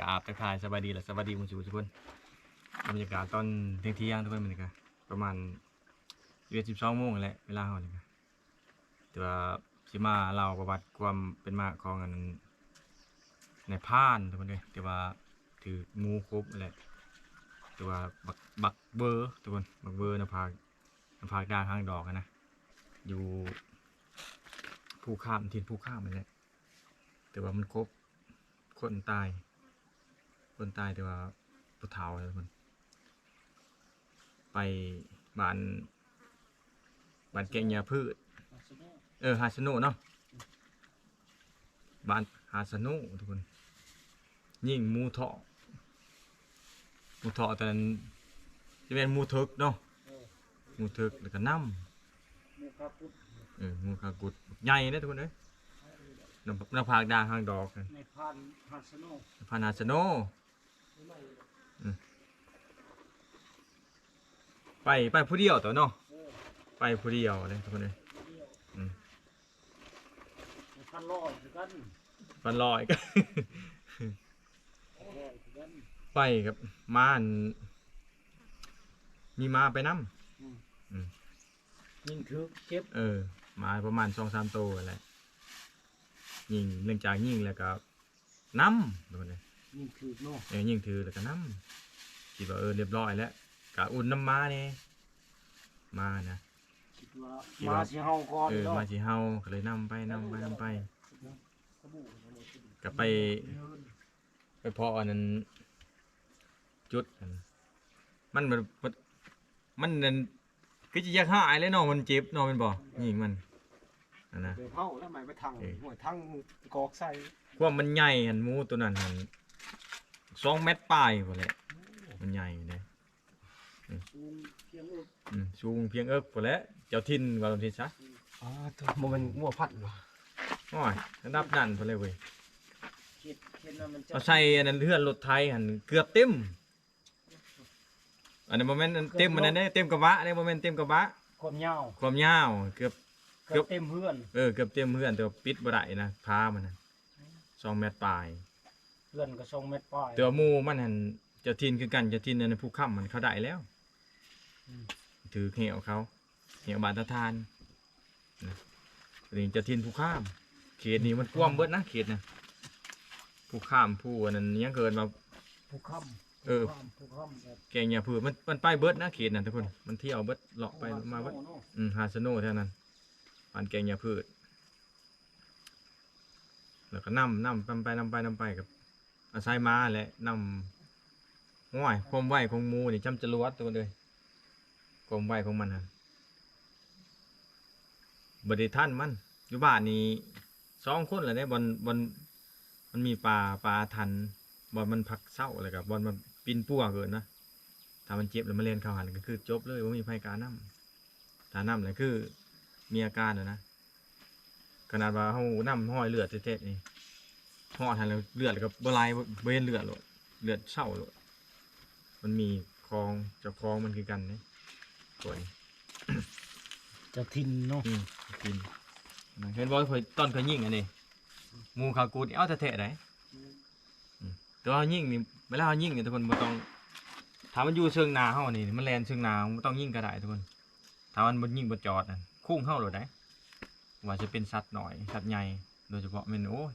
อาบตะคายสบายดีและสบายดีคุณทุกคนบรรยากาศตอนเที่ยงทุกคนเหมือนกันประมาณ12 โมงแหละเวลาเขาเนี่ยแต่ว่าสิมาเล่าประวัติความเป็นมาของอันในพานทุกคนเลยแต่ว่าถืองูครบแหละแต่ว่าบักเบอร์ทุกคนบักเบอร์นภาคดาข้างดอกนะอยู่ภูข้ามทินภูข้ามนั่นแหละแต่ว่ามันครบคนตายแต่ว่าผู้เฒ่าทุกคนไปบ้านแกงยาพืชฮาสโนเนาะบ้านฮาสโนทุกคนยิ่งมูเถาะตอนนั้นจะเป็นมูทึกเนาะมูทึกแล้วก็น้ำมูคากุดใหญ่นะทุกคนเลยน้ำผากดาหางดอกในพานฮาสโนไปผู้เดียวต่อเนาะไปผู้เดียวเลยทุกคนเลยพันลอยกันไปกับม้ามีม้าไปน้ำยิงคือเก็บมาประมาณ2-3 ตัวอะไรยิงเนื่องจากยิงแล้วก็น้ำทุกคนเลยยิงถือเนาะยิงถือแล้วก็น้ำคิดว่าเรียบร้อยแล้วกะอุ่นน้ำม้าเนี่ยมานะมาสิเฮาก่อนมาสิเฮาก็เลยนำไปก็ไปพออันนั้นจุดมันนั่นคือจะยากหายเลยเนาะมันเจ็บเนาะมันบ่ยิงมันนะเฮาแล้วมันไปทางหัวทางกอกใส่ความมันใหญ่หันหมูตัวนั้นหัน2 เมตรปลายพุ่นแหละมันใหญ่เลยสูงเพียงเอิกพอแล้วเจ้าทินว่าทินซะตัวมันงัวพัดว่ะโอ้ยระดับนั่นพอเลยเว้ยเอาใส่อันนั้นเลื่อนรถไทยหันเกือบเต็มอันนั้นโมเมนต์เต็มมันนั่นเต็มกระบะเนี่ยโมเมนต์เต็มกระบะความยาวเกือบเต็มเพื่อนเกือบเต็มเพื่อนแต่ปิดบ่ได้นะพามัน2 เมตรปลายเพื่อนก็2 เมตรปลายแต่หมูมันหันเจ้าทินคือกันเจ้าทินในภูค่ำมันเขาได้แล้วถือเหวเขาเหวบานตะทานนี่จะทินผู้ข้ามเขตนี้มันกว้างเบิดนะเขตนะผู้ข้ามผู้นั้นยังเกินมาผู้ข้ามแกงยาพืชมันไปเบิดนะเขตนั่นทุกคนมันเที่ยวเบิดเลาะไปมาเบิดฮาสโน่เท่านั้นผ่านแกงยาพืชแล้วก็นำไปกับอาศัยม้าและนำง่อยความไหวของมูนี่จำจรวดตัวเลยความไหวของมันฮะบริท่านมันอยู่บ้านนี้2 คนเลยเนี่ยบอลมันมีปลาทันบอลมันพักเศร้าอะไรกับบอลมันปีนปั่วเกินนะถ้ามันเจ็บแล้วมันเล่นเข้าหันก็คือจบเลยว่ามีไฟการน้ำถ้าน้ำเลยคือมีอาการนะขนาดว่าเขาน้ำห้อยเลือดเทะๆนี่ห่อทันแล้วเลือดกับบลายเบนเลือดหลดเลือดเศร้าหลดมันมีคลองจะคลองมันคือกันเนี่ยสวยจะทินเนาะทินเห็นบอกเคยตอนเคยยิงอันนี้มูขากูดเอาแท้ๆไหนแต่ว่ายิงนี่เวลายิงเนี่ยทุกคนมันต้องถ้ามันอยู่เชิงนาเฮานี่มันแลนเชิงนามันต้องยิงกระได้ทุกคนถ้ามันยิงบนจอดนั่นคุ้งเฮาหรือไดว่าจะเป็นสัตว์หน่อยสัตว์ใหญ่โดยเฉพาะเมนโอ้ย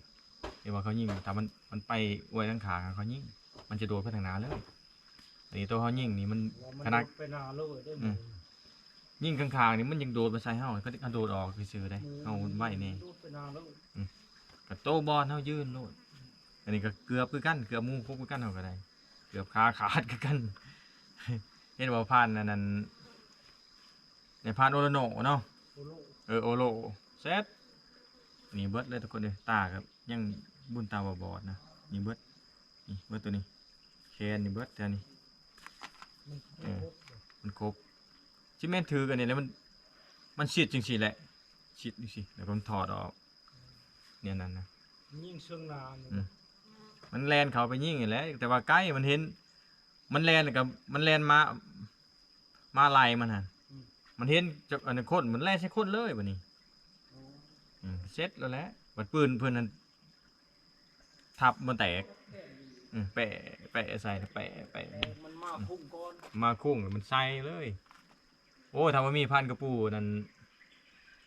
เดี๋ยวว่าเขายิงถ้ามันไปอวยทั้งขาเขายิงมันจะโดนไปทางนาเลยอันนี้ตัวเขายิงนี่มันขนาดยิ่งข้างๆนี่มันยังโดดมาใส่เฮาก็กระโดดออกซื่อๆได้เฮาไหวนี่กับโตบอลเฮายืนโลดอันนี้ก็เกือบคือกันเกือบมูคือกันเฮาก็ได้เกือบขาดคือกันเห็นว่าผ่านนั่นในผ่านโอโลโนเนาะโอโลเซตนี่เบิดเลยทุกคนเลยตาครับยังบุญตาบอดนะนี่เบิดตัวนี้แคนนี่เบิดแต่นี่มันครบที่แม่นถือกันเนี่ยแล้วมันฉีดจริงๆแหละฉีดจริงๆแล้วผมถอดออกเนี่ยนั่นนะยิ่งเชิงนานมันแลนเขาไปยิ่งอย่างแล้วแต่ว่าใกล้มันเห็นมันแลนกับมันแลนมาไล่มันฮะมันเห็นจากอันนี้คนมันแลนใช้คนเลยวันนี้เซ็ตแล้วแหละบัดปืนเพื่อนนั้นทับมันแตก แปะแปะใส่แปะแปะ มันมาพุ่งก่อน มาคุ้งมันใส่เลย โอ้ถ้าว่ามีพันกระปูนั่น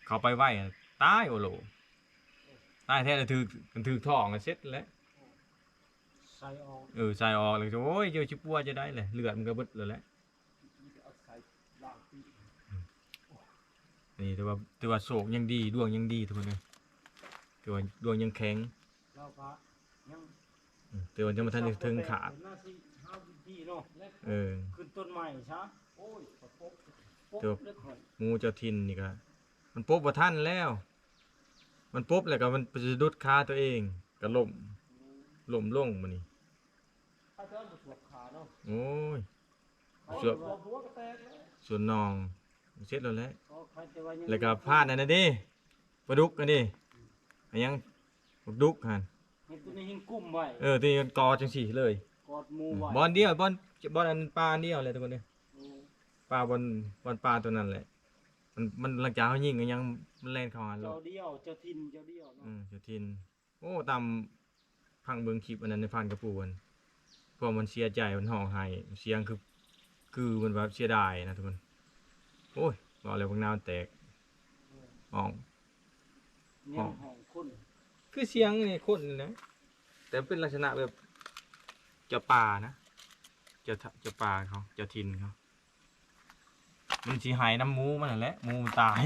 เขาไปไหวอะตายโอโลตายแท้เลยถือท้องกันเสร็จแล้ว ใส่ออก ใส่ออกเลยโอ้ยเจอชิปัวจะได้เลยเลือดมันก็เบิดเลยแหละ เอาใส่ล่างปี นี่แต่ว่าโศกยังดีดวงยังดีทุกคนเลยแต่ว่าดวงยังแข็ง แล้วก็ยัง แต่ว่าจะมาทันได้ถึงขาด หน้าที่ห้าปีเนาะแล้ว ขึ้นต้นใหม่ใช่โอ้ยปุ๊บ ตัว เล็กหน่อย งูเจ้าทินนี่ก็มันปุ๊บว่าท่านแล้ว มันปุ๊บแล้วก็มันไปสะดุดขาตัวเองก็ล้มลงมันนี่ ถ้าเจ้าบวกขาเนาะ โอ้ย เอา ส่วน หัวก็แตกแล้ว ส่วนน้องเสร็จแล้วแหละ ก็ใครจะว่ายัง แล้วก็พลาดอันนั้นดิปลาดุกอันนี้อันยังปลาดุกหัน เห็นตัวนี้หิ้งกุ้มไว้ ที่มันกอจังสี่เลย กอดหมูไว้ บอลเดียวบอลอันปลาอันเดียวเลยทุกคนเนี่ย โอ้ ปลาบอลปลาตัวนั้นแหละมันหลังจากเขายิงก็ยังมันแล่นเข้าหาเรา เจ้าเดียวเจ้าทินเจ้าเดียวเนาะ เจ้าทินโอ้ตามพังเบิงคลิปอันนั้นในพันกระปูนพวกมันเสียใจมันห่อไห้เสียงคือมันแบบเสียดายนะทุกคนโอ้ยบอกเลยพวกน้ำแตกอ่อง เนี่ยห้องคน คือเสียงนี่คนนี่นะแต่เป็นลักษณะแบบเจ้าป่านะเจ้าป่าเขาเจ้าทินเขามันสีหายน้ำหมูมันนั่นแหละหมูมันตาย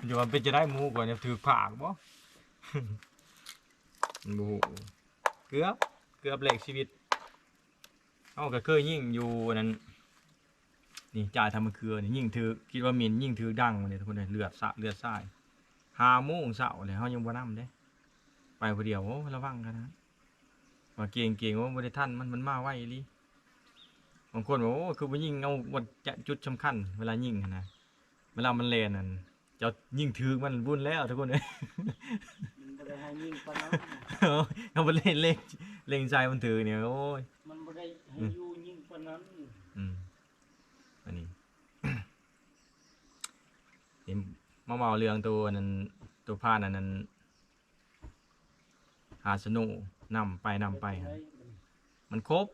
อยู่มันเป็นจะได้หมูก่อนจะถือผากบ่ มันบูเกือบแหลกชีวิตเอาก็เคยยิ่งอยู่นั้นนี่จ่ายทำมันคือนี่ยิ่งถือคิดว่ามินยิ่งถือดังมาเนี่ยทุกคนเลยเลือดทราย5 โมงเช้าเลยเขายังบ่นำเด้ไปคนเดียวโอ้ระวังกันนะว่าเก่งว่าบ่ได้ทันมันมาไวอีหลีบางคนบอกโอ้คือมันยิ่งเอาวันจะจุดสำคัญเวลายิ่งนะเวลามันเล่นนั่นจะยิ่งถือมันวุ่นแล้วทุกคนเลย มันบ่ได้ให้ยิงปานนั้น เอาไปเล่นเล่งใจมันถือเนี่ยโอ้ย มันบ่ได้ให้อยู่ยิงปานนั้น อันนี้ เห็นมาเมาเรื่องตัวนั้นตัวผ้านั้นหาสนุนำไปครับมันครบ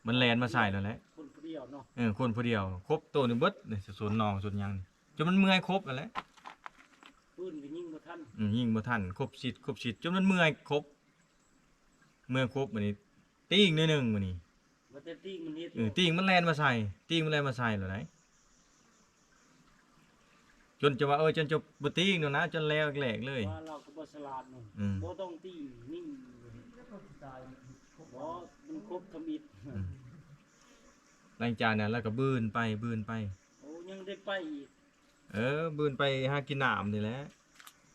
มันแลนมาใส่แล้วแหละ คนผู้เดียวเนาะ คนผู้เดียวครบตัวหนึงเบิดนี่ส่วนน้องส่วนหยังนี่จนมันเมื่อยครบแล้วแหละ ปืนก็ยิงบ่ทัน ยิงบ่ทันครบสิทธิ์จนมันเมื่อยครบมื้อนี้ตีอีกนิดนึงมื้อนี้ ว่าแต่ตีมันเฮ็ด ตีมันแลนมาใส่แล้วไหนจนจะว่าจนจะบ่ตีอีกเนาะนะจนแล้วแหลกเลย ว่าเราก็บ่ฉลาดเนาะบ่ต้องตีนิ่งแล้วก็ตายบ่มันครบทำอิฐ หลังจากนั้นแล้วก็บืนไป โอ้ยังได้ไปอีก บืนไปหากินน้ำนี่แหละ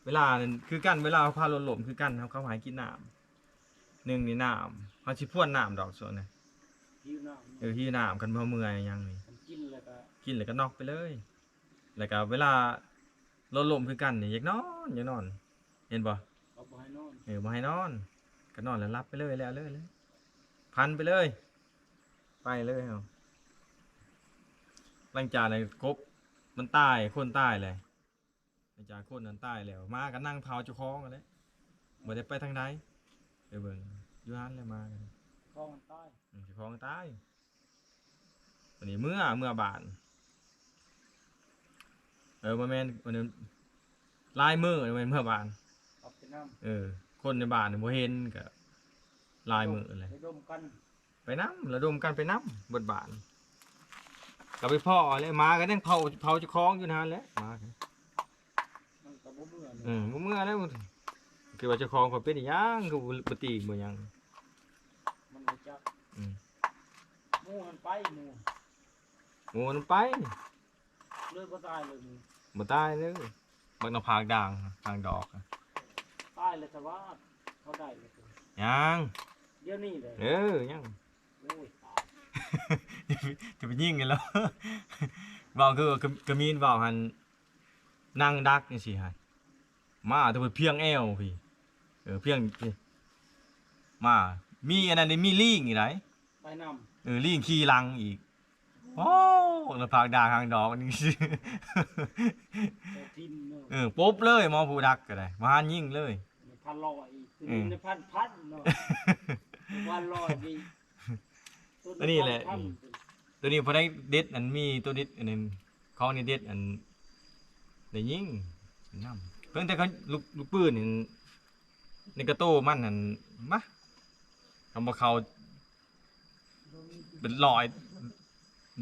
เวลานั้นคือกันเวลาเขาพารถล้มคือกันเขาหากินน้ำหนึ่งนี่น้ำเขาสิพ่วนน้ำดอกส่วนน่ะ หิวน้ำ หิวน้ำกันเพราะเมื่อยยังนี่ มันกินแล้วก็ กินแล้วก็นอกไปเลย แล้วก็เวลารถล้มคือกันนี่อยากนอนเห็นบ่ เอาบ่ให้นอน บ่ให้นอนก็นอนแล้วรับไปเลยแล้วเลยพันไปเลย ไปเลยเอาหลังจากนั้นครบมันตายคนตายเลยหลังจากคนนั้นตายแล้วมาก็นั่งเผาเจ้าของกันเลยบ่ได้ไปทางใดไปเบิ่งอยู่หันเลยมากัน ท้องมันตาย เจ้าของตายวันนี้เมื่อบานบ่แม่นวันนี้ลายมือแม่นเมื่อบาน เอาไปน้ำ คนในบ้านนี่บ่เห็นก็ลายมือเลย ไปดมกัน ไปน้ำระดมกันไปน้ำบทบาทก็ไปพ่อเลยมากันยังเผาเจ้าของอยู่นานแล้วมากัน มันก็บ่เมื่อ บ่เมื่อแล้วคือว่าเจ้าของเขาเป็นอีหยังคือบ่ตีบ่หยัง มันบ่จัก อืม หมู่มันไปหมู่ โง่มันไป เลยบ่ตายเลยหมู่ บ่ตายเลยบักน้ำพากด่างทางดอกอะ ตายเลยแต่ว่าเขาได้เลย ยัง เดี๋ยวนี้เลย ยัง โอ้ยตาย จะไปยิงกันแล้ว เว้าคือว่ากระมีนเว้าหันนั่งดักจังซี่หั่นมาแต่ว่าเพียงแอวพี่เพียงพี่มามีอันนั้นนี่มีลิงอีกไหน ไปนำ ลิงขี่หลังอีกโอ้แล้วพากด่างทางดอกนี่ แต่ทินเนาะ ปุ๊บเลยหมอผู้ดักก็ได้มาหันยิงเลย 1,100อีกคือ1,000เนาะว่า ลอยดิ อันนี้แหละ ตัวนี้พอได้เด็ดอันมีตัวเด็ดอันนึงของนี่เด็ดอันได้ยิงน้ำเพิ่งแต่เขาลูกปืนนี่ในกระโต้มันนั่นมะคำว่าเขาเป็นลอย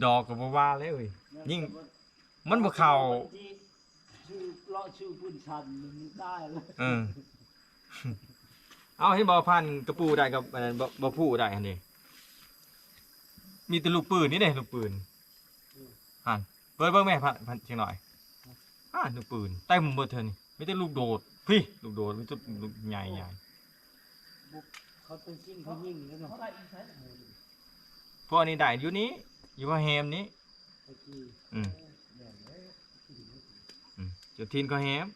ดอกกับว่าเลยเว้ยยิ่งมันบ่เข้า ชื่อเลาะชื่อพุ่นชันมันได้เลย เออ เอาให้บ่พันกระปูได้กับอันนั้นบ่ผู้ได้อันนี้มีแต่ลูกปืนนี่เด้ลูกปืนหันเบิ่งแม่พันเชียงหน่อยลูกปืนเต็มเบิดเทินนี่มีแต่ลูกโดดพี่ลูกโดดมีแต่ลูกใหญ่ เขาเป็นจิ้งเขายิงแล้วเนาะ พวกนี้ได้อยู่นี้อยู่ว่าแฮมนี้ ตะกี้ อืมจุดทินก็แฮม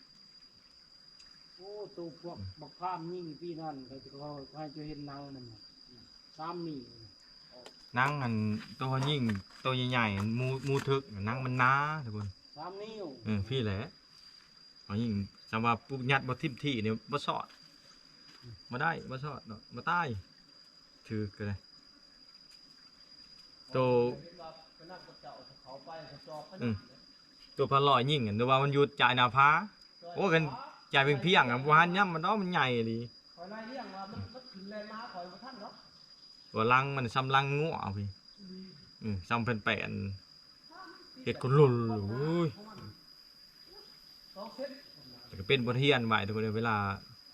โอ้ตัวพวกบักพามยิงพี่นั่นเขาให้จะเห็นนางมันซ้ำนี่ นั่งอันตัวยิ่งตัวใหญ่ๆมูทึกนั่งมันหน้าทุกคน ซ้ำนิ้ว พี่แหละเอายิ่งจำว่าปุ๊บยัดบ่ทิ่มที่เนี่ยบ่สอดบ่ได้บ่สอดเนาะบ่ตายถือก็ได้ตัวตัวพันลอยยิ่งอันตัวว่ามันอยู่จ่ายหน้าผาโอ้กันจ่ายเป็นเพียงอ่ะบ่หันย่ำมันเนาะมันใหญ่ดี คอยนายเลี้ยงว่ามันขึ้นแรงม้าคอยมาท่านเนาะ ตัวลังมันซ้ำลังงัวพี่ซ้ำเป็นแปนเห็ดคนหลุนโอ้ยแต่ก็เป็นบทเรียนไว้ทุกคนเวลา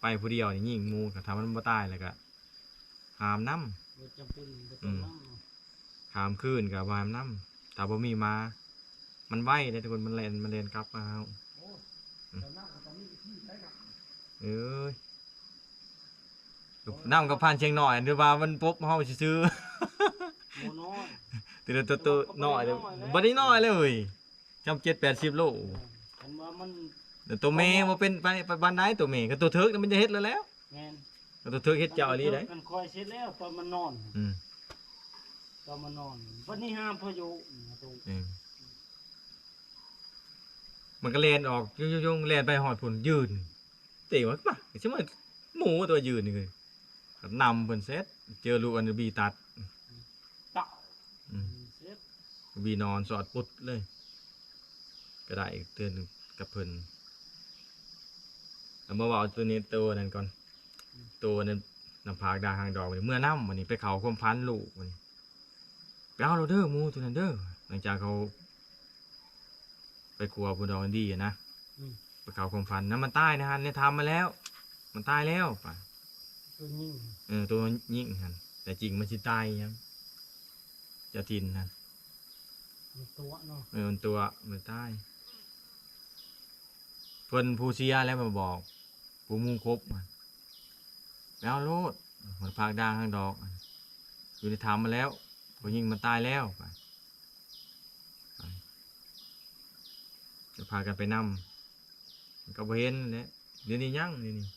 ไปผู้เดียวนี่ยิงงูก็ทำมันบ่ตายเลยก็หามน้ มันจำเป็นจะต้องนั่ง ำหามคืนกับหามน้ำถ้าบ่มีมา มันไหวได้ทุกคนมันเล่นกลับมาเอาเอ้ยน้ำกับพันเชียงหน่อยหรือว่ามันปุ๊บเฮาซื้อ โมน้อย ตัวน้อยเลยบ่ได้น้อยเลยจำ70-80 โล ผมว่ามัน แต่ตัวเมย์มาเป็นไปบ้านไหนตัวเมย์ก็ตัวเทิกมันจะเฮ็ดแล้ว แงน ก็ตัวเทิกเฮ็ดเจ้าอีหลีได้ มันคอยเสร็จแล้วตอนมันนอน อืม ตอนมันนอนวันนี้ห้ามพออยู่ตรง มันก็เล่นออกยุ่งๆเล่นไปหอดพุ่นยืนเตะว่าป่ะใช่มั้ยหมูตัวยืนนี่เลยก็นำเพิ่นเซตเจอลูกอันบีตัด เต่า อืม เสร็จ บีนอนสอดปุดเลย ก็ได้อีกเตือนกับเพิ่นแล้วมาเว้าตัวนี้ตัวนั้นก่อนตัวนั้นน้ำผากดาหางดอกเมื่อน้ำวันนี้ไปเขาความพันลูกวันนี้ไปเอาเราเด้อหมูตัวนั้นเด้อหลังจากเขาไปครัวพูดอกกันดีอะนะไปเขาความพันนั้นมันตายนะฮะเนี่ยทำมาแล้ว มันตายแล้วป่ะ ตัวยิ่ง ตัวยิ่งฮันแต่จริงมันสิตายยังจะทินฮัน มันตัวเนาะ มันตัวมันตายเพิ่นผู้เสียแล้วมาบอกผู้มุ่งครบมันแล้วโลดมันพากด่างข้างดอกอยู่ในทำมาแล้วผู้ยิงมันตายแล้วป่ะจะพากันไปนำก็บ่เห็นเนี่ยเดี๋ยวนี้ยังเดี๋ยวนี้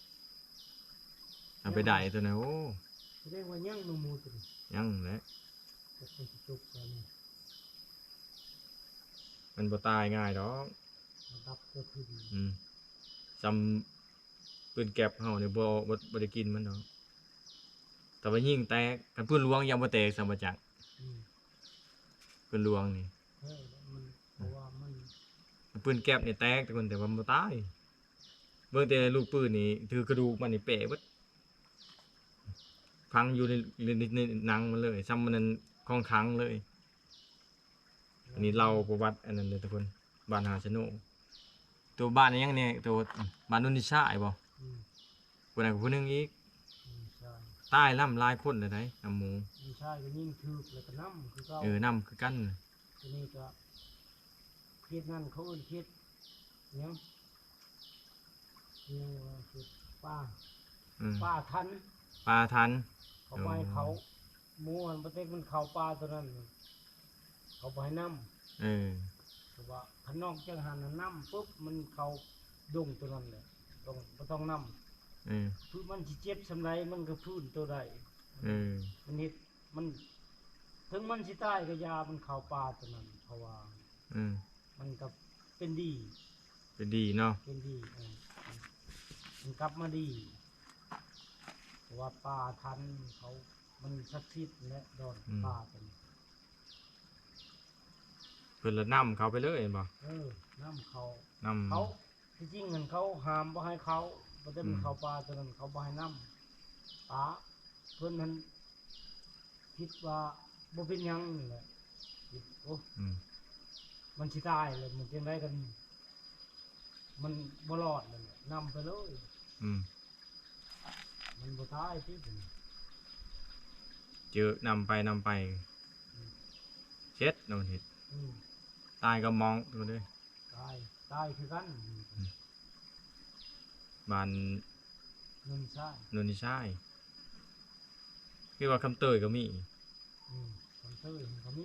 ทำไปได้ตัวไหนโอ้ แสดงว่ายังนมูตัว ยังแหละ จะเป็นจุกตัวนี้ มันบ่ตายง่ายดอก ดับตัวขึ้น จำปืนแก็บเฮาเนี่ยบ่ได้กินมันดอกแต่ว่ายิงแตกกันปืนลวงยังบ่แตกสมบัจักปืนลวงนี่ เฮ้ยมันเพราะว่ามัน ปืนแก็บนี่แตกแต่คนแต่ว่าบ่ตายเบิ่งแต่ลูกปืนนี่ถือกระดูกมันนี่เป๋เบิดพังอยู่ในหนังมันเลยซ้ำมันนั้นคองขังเลยอันนี้เราประวัติอันนั้นเลยทุกคนบ้านหาชะโนตัวบ้านนี่ยังเนี่ยตัวบ้านนุ่นนิชาไอ้บ่คนนั้นกับผู้หนึงอีก ใช่ ตายล่ำลายคนเลยได้น้ำหมู ไม่ใช่ก็ยิ่งถือแล้วก็น้ำคือเขา น้ำคือกัน ทีนี้ก็เคสนั่นเขาเอิ้นเคสเนี่ยคือป้า ป้าทัน ปลาทัน เขาไปเขาหมูมันประเทศมันเขาปลาตัวนั้นเขาไปน้ำแต่ว่าขนอกจังหันน้ำปุ๊บมันเขาดงตัวนั้นเลยต้องน้ำพื้นมันสิเจ็บสำไรมันก็พื้นตัวใดมันเห็ดมันถึงมันสิตายก็ยามันเขาปลาตัวนั้นเพราะว่ามันก็เป็นดี เป็นดีเนาะ เป็นดีมันกลับมาดีเพราะว่าปลาทันเขา มันศักดิ์สิทธิ์และดอนป่าเป็น เพิ่นละนำเขาไปเลยเห็นบ่ น้ำเขา นำ เขาที่จริงเงินเขาห้ามบ่ให้เขาบ่ได้ อื มัน ม เขาป่าตอนนั้นเขาบ่ให้น้ำป่าเพิ่นนั้นคิดว่าบ่เป็นหยังนี่แหละคิดโอ้ อืม มันสิตายเลยมันจังไดกัน มันบ่รอดเลยนำไปเลย อืม มันบ่ตายที่ผม เจอนำไปเช็ดนำเฮ็ด อืม ตายก็มองดูเด้อ ตายคือกัน บ้าน เงินใช่ นนทิชัยคือว่าคำเตยก็มี คนเตยมันก็มี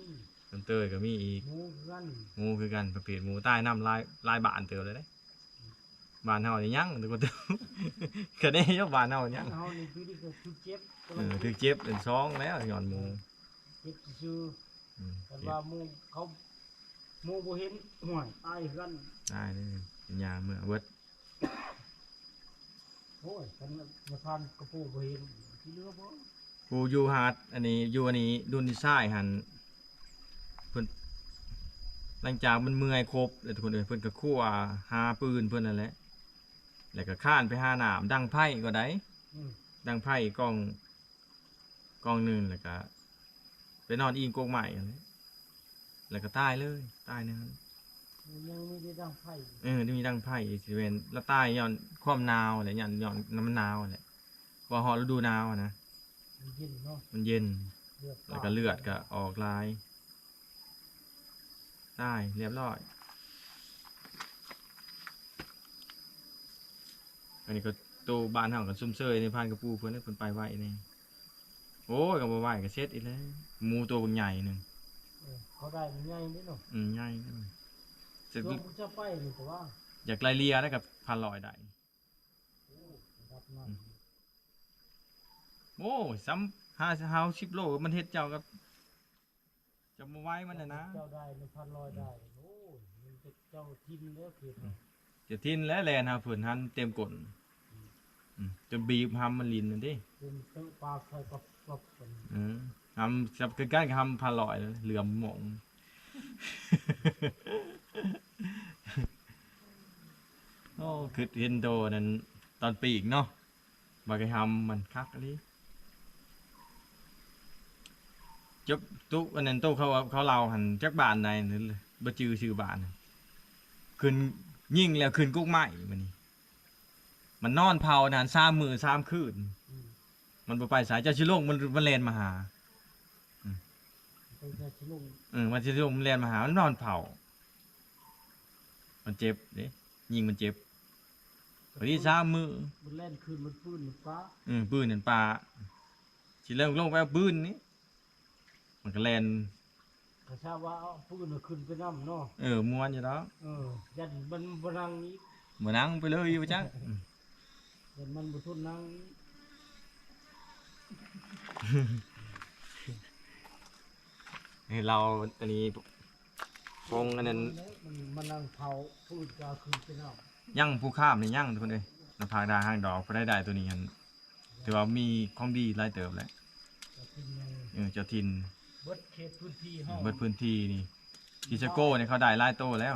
คำเตยก็มีอีก หมูคือกัน หมูคือกันประเภทหมูใต้น้ำลายบ้านเติบเลยเด้บ้านเฮานี่ยังแต่ก็เติบ ก็ได้ยกบ้านเฮายัง เฮานี่คือที่ก็คือเจ็บ ถือเจ็บเป็นท้องแล้วย้อนหมู เจ็บซื่อ อืม แต่ เจ็บ ว่าหมูเขาหมูบ่เห็นห่วยตายคือกัน ได้นี่เป็นยาเมื่อเบิด โอ้ยฉันมาทานกระปูบ่เห็นที่เหลือบ่ กูอยู่หาดอันนี้อยู่อันนี้ดุนที่ชายหันเพิ่นหลังจากมันเมื่อยครบแล้วทุกคนเอ้ยเพิ่นก็คั่วหาปืนเพิ่นนั่นแหละแล้วก็ข้านไปหาหนามดังไพ่ก็ได้ อืม ดังไพ่กองหนึงแล้วก็ไปนอนอิงกงใหม่นั่นแหละแล้วก็ตายเลยตายเนี่ย มันยังมีได้ดังไผ ที่มีดังไพ่สิเวนแล้วตายย้อนความหนาวอะไรย้อนน้ำมันหนาวแหละพอฮอดฤดูหนาวอะนะ มันเย็นเนาะ มันเย็น เลือด แล้วก็เลือดก็ออกลายได้เรียบร้อยอันนี้ก็ตัวบ้านเฮากับซุ่มเซยในพานกระปูเพิ่นเพิ่นไปไหวนี่โอ้ยก็บ่ไหวก็เช็ดอีกแล้วหมูตัวใหญ่หนึง เขาได้มันใหญ่เด้เนาะ ใหญ่เสร็จ ช่วงจะไปนี่ก็ว่า อยากไล่เลียได้กับพันลอยได้ รับนั่น โอ้ยซ้ำ50 โลมันเฮ็ดเจ้ากับจะมาไหว้มันน่ะนะ เจ้าได้1,100ได้โอ้ยมันจะเจ้าทิมเด้อคือ จะทิ้นและแลนหาเพิ่นหันเต็มกลจนบีบหำมันลินนั่นดิ เป็นเตอะปลาใส่กับกัน หำจับใกล้ๆกับหำพันลอยเลยเหลื่อมหมอง โอ้คือเห็นโตนั้นตอนปีกเนาะบากไอ้หำมันคักอันนี้จบตุ๊กอันนั้นตุ๊กเขาเล่าหันจักบานใดนั่นเลยบ่จือชื่อบานน่ะขึ้นยิ่งแล้วขึ้นกุ๊กไม้มันนี่มันนอนเผานาน3 มื้อ3 คืน มันบ่ไปสายเจ้าชิโลงมันแล่นมาหา ไปจะชิลุง มันชิโลงมันแล่นมาหามันนอนเผา มันเจ็บเด้ยิงมันเจ็บพอดี3 มื้อ มันเล่นคืนมันปืนมันฟ้า ปืนนั่นปลาสิเริ่มลงไปเอาปืนนี่มันก็แล่น กระชาว่าเอาปืนขึ้นไปน้ำเนาะ ม่วนอยู่แล้ว ยันมันบนังนี้ บ่นั่งไปเลยอยู่จัง ยันมันบุทุนนั่ง ให้เราอันนี้ฟงอันนั้น มันนั่งเผาปืนจะขึ้นไปน้ ยั่งผู้ข้ามนี่ยั่งทุกคนเอ้ยนภาดาห้างดอกบ่ได้ตัวนี้หันถือว่ามีของดีหลายเติบแหล้ว ำจะกินยัง เจ้าถิ่น เบิดเขตพื้นที่ห้อง เบิดพื้นที่นี่กิจโก้เนี่ยเขาได้หลายโตแล้ว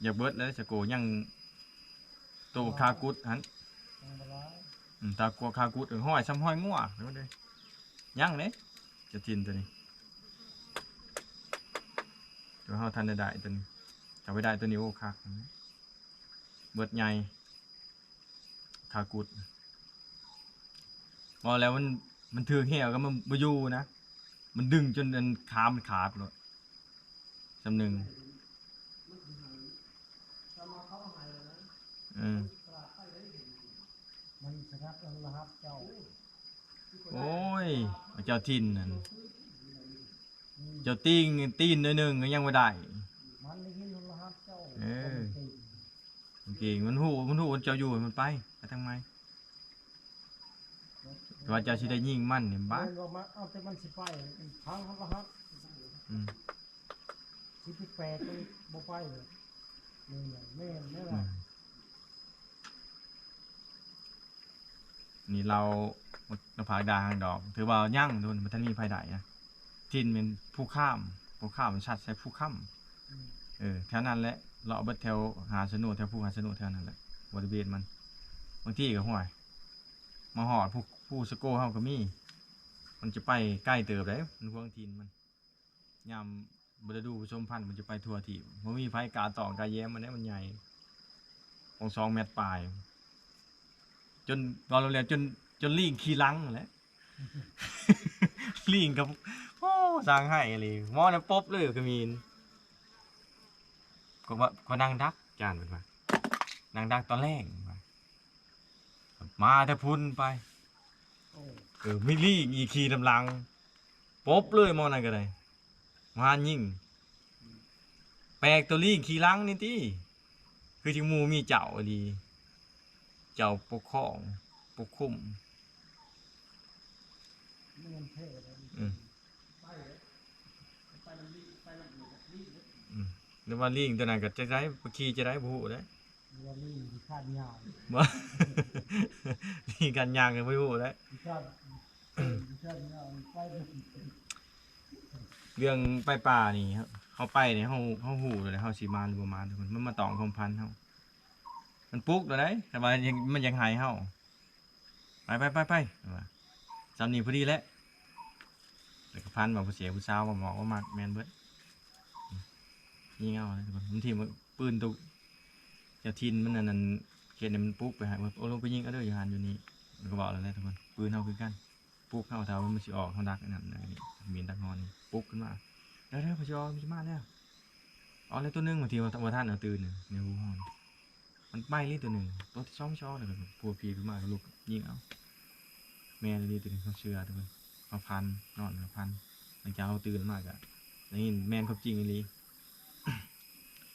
อยากเบิดแล้วจะโกยังโตคากุดหันตากลัวคากุดห้อยซ้ำห้อยงัวเห็นบ่เด้ยังเด้เจะถิ่นตัวนี้ตัวเฮาทันได้ตัวนี้จะไปได้ตัวนี้โอ้คักเบิดใหญ่คากุดพอแล้วมันถือเหี้ยวก็มันบ่อยู่นะ มันดึงจนอันขามันขาดเลยจำหนึ่งมันสนับสนุนนะครับเจ้า โอ้ยเจ้าทินนั่นเจ้าตีนหน่อยหนึงก็ยังไม่ได้ มันได้ยินนะครับเจ้า เก่งมันหูเจ้าอยู่มันไปทางไมว่าเจ้าสิได้ยิงมันเนี่ยบ้า เดินออกมาเอาแต่มันสิไปพังเขาก็ฮัก อืม สิบแปดเลยบ่ไปเลยนี่แหละแม่ อื ล่ะ ม นี่เรานภาดาหางดอกถือว่ายั่งโดนมันทันมีภัยใดนะทินเป็นผู้ข้ามมันชัดใส่ผู้ข้ามแถวนั้นแหละเราเอาไปแถวหาสนุแถวผู้หาสนุแถวนั้นแหละบริเวณมันบางที่ก็ห่วยมาหอดผู้สโก้เฮาก็มีมันจะไปใกล้เติบได้มันห่วงทินมันยามบรดูผสมพันธุ์มันจะไปทั่วที่มันมีไฟกาตองกาแย้มมันเนี่ยมันใหญ่ของ2 เมตรปลายจนตอนเราเรียนจนลิงขี่ลังแหละ ลิงกับโอ้สร้างให้เลยมอนะป๊บเลยก็มีนก็นั่งดักจานเป็นว่านั่งดักตอนแรกมาแต่พุ่นไปไม่ลิงอีขี่ลำลังป๊บเลยมอนั่นก็ได้มายิ่งแปลกตัวลิงขี่ลังนี่ติคือจิงมูมีเจ้าดีเจ้าปกครองปกคุมหรือว่าลิงตัวนั้นก็จะได้ขี่จะได้ผู้ได้ว่าลิงที่คาดยาว บ่ ลิงกันยางกันไม่ผู้ได้ที่คาดยาวไปเลย เรื่องไปป่านี่ครับเขาไปเนี่ยเขาหูเลยเขาสีมาหรือประมาณมันมาตองคมพันเขามันปุ๊กเลยแต่ว่ามันยังหายเขาไปสามนี่พอดีแล้วแต่ก็พันแบบเสียผู้สาวมาบอกว่ามากแมนเบิร์ดนี่เงาเลยทุกคนบางทีมันปืนตุกจะทินมันนั่นเขียนมันปุ๊กไปหาโอ้ลงไปยิงก็ได้อยู่หันอยู่นี่มันก็บอกแล้วทุกคนปืนเขาคือกันปุ๊กเข้าเท้ามันสิออกเขาดักนั่นนี่มีนดักงอนปุ๊กขึ้นมาแล้วพจอมันจะมาแล้วอ๋อแล้วตัวนึงบางทีว่าท่านเอาตื่นในหูห้องมันไปเลยตัวหนึ่งตัวที่ช่องเลยพัวพีขึ้นมาลูกยิงเอาแม่เลยตัวนึงเขาเชื่อทุกคนเขาพันนอนเขาพันหลังจากเขาตื่นมากอะนี่แมนเขาจริงเลย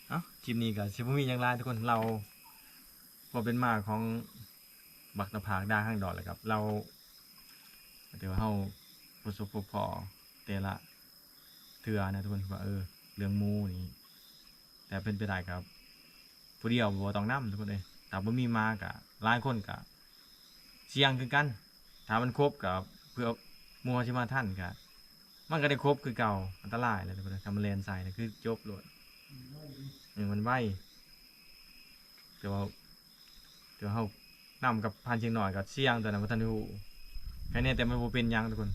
เอ้าคลิปนี้ก็ชิบุมีอย่างไรทุกคนเราพอเป็นมาของบักตะพากได้ห้างดอกเลยครับเราเดี๋ยวเขาประสบพอเตละเถื่อนะทุกคนว่าเรื่องมูนี่แต่เป็นไปได้ครับผู้เดียวบ่ต้องนำทุกคนเลยแต่บ่มีมากะหลายคนกะเสี่ยงคือกันถ้ามันครบกับเพื่อมัวชิมาท่านกะมันก็ได้ครบคือเก่าอันตรายเลยทุกคนทำมันแลนใส่นะคือจบเลยมันไวเดี๋ยวเขานำกับพันเชียงหน่อยกับเสี่ยงแต่นั้นบ่ทันได้ฮู้แค่นี้แต่มันบ่เป็นหยังทุกคน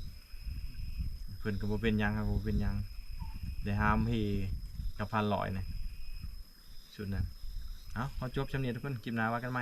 เพิ่นก็บ่เป็นหยังครับบ่เป็นหยังได้หามพี่กับพันลอยนะสุดนั้นเอาจบชำเนียงทุกคนคลิปหน้าว่ากันไหม